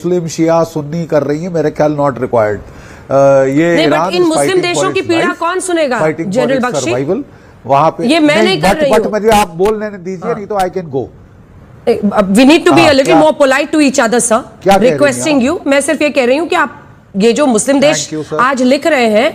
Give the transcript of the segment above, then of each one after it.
मुस्लिम शिया सुन्नी कर रही है, मेरे ख्याल नॉट रिक्वायर्ड। ये नहीं, बट इन मुस्लिम देशों की पीड़ा कौन सुनेगा? जनरल बख्शी, वहां पे ये मैं नहीं कर रही हूं। बट मुझे आप बोलने दीजिए, नहीं तो I can go. We need to be a little more polite to each other sir, requesting you. मैं सिर्फ ये कह रही हूं कि आप ये जो मुस्लिम देश आज लिख रहे हैं।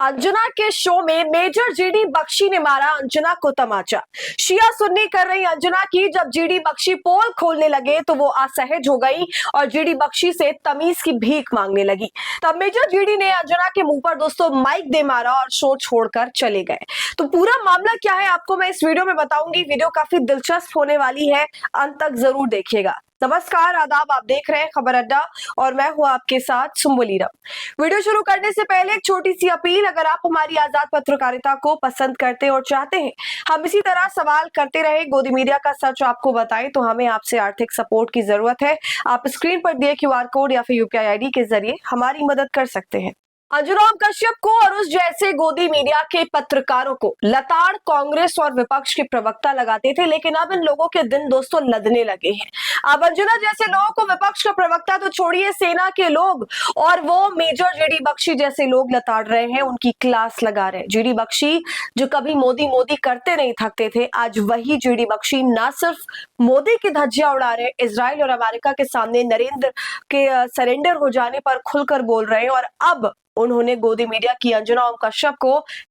अंजना के शो में मेजर जीडी बख्शी ने मारा अंजना को तमाचा। शिया सुन्नी कर रही अंजना की जब जीडी बख्शी पोल खोलने लगे तो वो असहज हो गई और जीडी बख्शी से तमीज की भीख मांगने लगी। तब मेजर जीडी ने अंजना के मुंह पर दोस्तों माइक दे मारा और शो छोड़कर चले गए। तो पूरा मामला क्या है आपको मैं इस वीडियो में बताऊंगी। वीडियो काफी दिलचस्प होने वाली है, अंत तक जरूर देखिएगा। नमस्कार, आदाब, आप देख रहे हैं खबर अड्डा और मैं हूं आपके साथ सुम्बुली राव। वीडियो शुरू करने से पहले एक छोटी सी अपील, अगर आप हमारी आजाद पत्रकारिता को पसंद करते और चाहते हैं हम इसी तरह सवाल करते रहे, गोदी मीडिया का सच आपको बताएं, तो हमें आपसे आर्थिक सपोर्ट की जरूरत है। आप स्क्रीन पर दिए QR कोड या फिर यूपीआई आईडी के जरिए हमारी मदद कर सकते हैं। अंजुना कश्यप को और उस जैसे गोदी मीडिया के पत्रकारों को लताड़ कांग्रेस और विपक्ष के प्रवक्ता लगाते थे, लेकिन अब इन लोगों के दिन दोस्तों लदने लगे हैं। अब अंजुना जैसे लोगों को विपक्ष का प्रवक्ता तो छोड़िए, सेना के लोग और वो मेजर जीडी बख्शी जैसे लोग लताड़ रहे हैं, उनकी क्लास लगा रहे हैं। जीडी बख्शी जो कभी मोदी मोदी करते नहीं थकते थे, आज वही जीडी बख्शी ना सिर्फ मोदी की धज्जियां उड़ा रहे, इजराइल और अमेरिका के सामने नरेंद्र के सरेंडर हो जाने पर खुलकर बोल रहे हैं। और अब उन्होंने गोदी मीडिया की अंजुना कश्यप को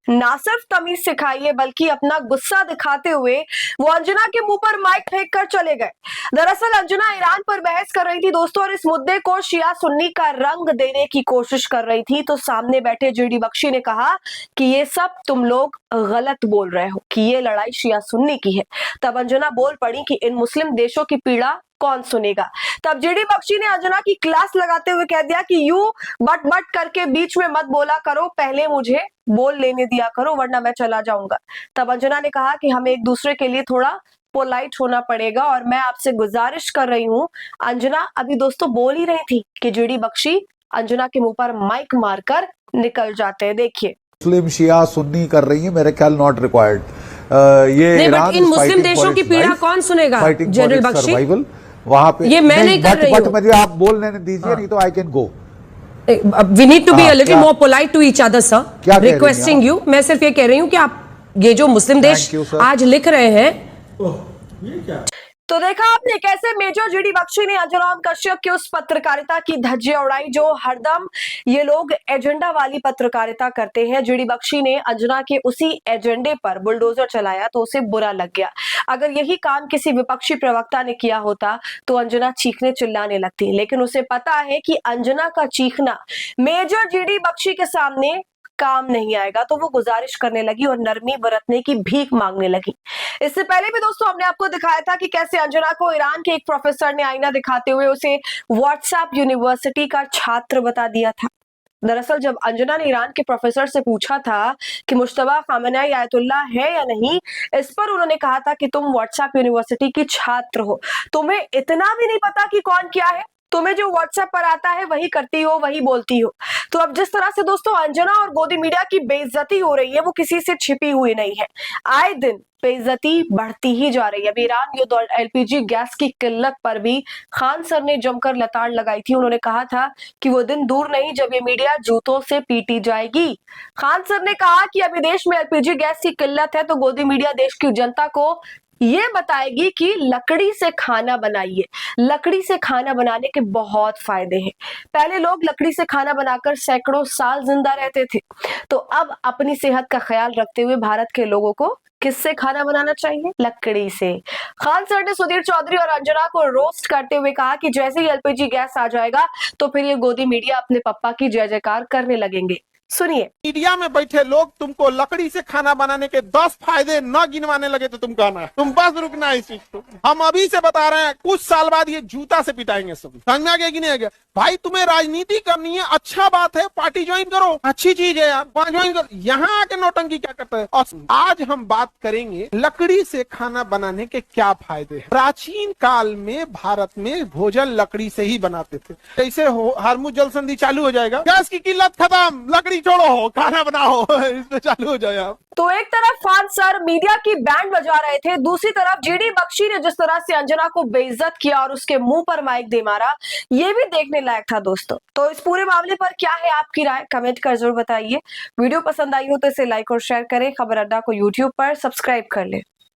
ना सिर्फ तमीज सिखाई है, बल्कि अपना गुस्सा दिखाते हुए वो अंजुना के मुंह पर माइक फेंक कर चले गए। दरअसल अंजुना ईरान पर बहस कर रही थी दोस्तों, और इस मुद्दे को शिया सुन्नी का रंग देने की कोशिश कर रही थी। तो सामने बैठे जीडी बख्शी ने कहा कि ये सब तुम लोग गलत बोल रहे हो, कि ये लड़ाई शिया सुन्नी की है। तब अंजुना बोल पड़ी कि इन मुस्लिम देशों की पीड़ा कौन सुनेगा। तब जीडी बख्शी ने अंजना की क्लास लगाते हुए कह दिया कि यू बट करके बीच में मत बोला करो, पहले मुझे बोल लेने दिया करो वरना मैं चला जाऊंगा। तब अंजना ने कहा कि हमें एक दूसरे के लिए थोड़ा पोलाइट होना पड़ेगा और मैं आपसे गुजारिश कर रही हूँ। अंजना अभी दोस्तों बोल ही रही थी कि जीडी बख्शी अंजना के मुंह पर माइक मारकर निकल जाते हैं। देखिए, मुस्लिम शिया सुन्नी कर रही है, मेरे ख्याल नॉट रिक्वायर्ड। नहीं, बट इन मुस्लिम देशों की पीड़ा कौन सुनेगा? जनरल बख्शी, वहां पे ये मैं नहीं कर रही हूं। बट मुझे आप बोलने दीजिए, नहीं तो I can go. We need to be a little more polite to each other sir, requesting you. मैं सिर्फ ये कह रही हूं कि आप ये जो मुस्लिम देश आज लिख रहे हैं। तो देखा आपने कैसे मेजर जीडी बख्शी ने अंजना कश्यप की उस पत्रकारिता की धज्जियां उड़ाई जो हरदम ये लोग एजेंडा वाली पत्रकारिता करते हैं। जीडी बख्शी ने अंजना के उसी एजेंडे पर बुलडोजर चलाया तो उसे बुरा लग गया। अगर यही काम किसी विपक्षी प्रवक्ता ने किया होता तो अंजना चीखने चिल्लाने लगती, लेकिन उसे पता है कि अंजना का चीखना मेजर जीडी बख्शी के सामने काम नहीं आएगा, तो वो गुजारिश करने लगी और नरमी बरतने की भीख मांगने लगी। इससे पहले भी दोस्तों हमने आपको दिखाया था कि कैसे अंजना को ईरान के एक प्रोफेसर ने आईना दिखाते हुए उसे व्हाट्सएप यूनिवर्सिटी का छात्र बता दिया था। दरअसल जब अंजना ने ईरान के प्रोफेसर से पूछा था कि मुश्तबा खामेनी आयतुल्लाह है या नहीं, इस पर उन्होंने कहा था कि तुम व्हाट्सएप यूनिवर्सिटी की छात्र हो, तुम्हें इतना भी नहीं पता कि कौन क्या है, तुम्हें जो व्हाट्सएप पर आता है वही करती हो, वही बोलती हो। तो अब जिस तरह से दोस्तों अंजना और गोदी मीडिया की बेइज्जती हो रही है वो किसी से छिपी हुई नहीं है, आए दिन बेइज्जती बढ़ती ही जा रही है। अभी ईरान युद्ध और LPG गैस की किल्लत पर भी खान सर ने जमकर लताड़ लगाई थी। उन्होंने कहा था कि वो दिन दूर नहीं जब ये मीडिया जूतों से पीटी जाएगी। खान सर ने कहा कि अभी देश में LPG गैस की किल्लत है तो गोदी मीडिया देश की जनता को ये बताएगी कि लकड़ी से खाना बनाइए। लकड़ी से खाना बनाने के बहुत फायदे हैं। पहले लोग लकड़ी से खाना बनाकर सैकड़ों साल जिंदा रहते थे, तो अब अपनी सेहत का ख्याल रखते हुए भारत के लोगों को किससे खाना बनाना चाहिए? लकड़ी से। खान सर ने सुधीर चौधरी और अंजना को रोस्ट करते हुए कहा कि जैसे ही LPG गैस आ जाएगा तो फिर ये गोदी मीडिया अपने पप्पा की जय जयकार करने लगेंगे। सुनिए, मीडिया में बैठे लोग तुमको लकड़ी से खाना बनाने के 10 फायदे न गिनवाने लगे तो तुम कहना है, तुम बस रुकना है इस चीज को। हम अभी से बता रहे हैं, कुछ साल बाद ये जूता से पिटाएंगे सब। समझ में आ गया कि नहीं आ गया? भाई तुम्हें राजनीति करनी है, अच्छा बात है, पार्टी ज्वाइन करो, अच्छी चीज है यार, वहां ज्वाइन करो। यहाँ आके नौटंकी क्या करते हैं? और आज हम बात करेंगे लकड़ी से खाना बनाने के क्या फायदे हैं। प्राचीन काल में भारत में भोजन लकड़ी से ही बनाते थे। जैसे हार्मुज जल संधि चालू हो जाएगा, गैस की किल्लत खत्म, लकड़ी शादी छोड़ो, खाना बनाओ, इसमें चालू हो जाए आप। तो एक तरफ खान सर मीडिया की बैंड बजा रहे थे, दूसरी तरफ जीडी बख्शी ने जिस तरह से अंजना को बेइज्जत किया और उसके मुंह पर माइक दे मारा, ये भी देखने लायक था दोस्तों। तो इस पूरे मामले पर क्या है आपकी राय, कमेंट कर जरूर बताइए। वीडियो पसंद आई हो तो इसे लाइक और शेयर करें। खबर अड्डा को यूट्यूब पर सब्सक्राइब कर ले।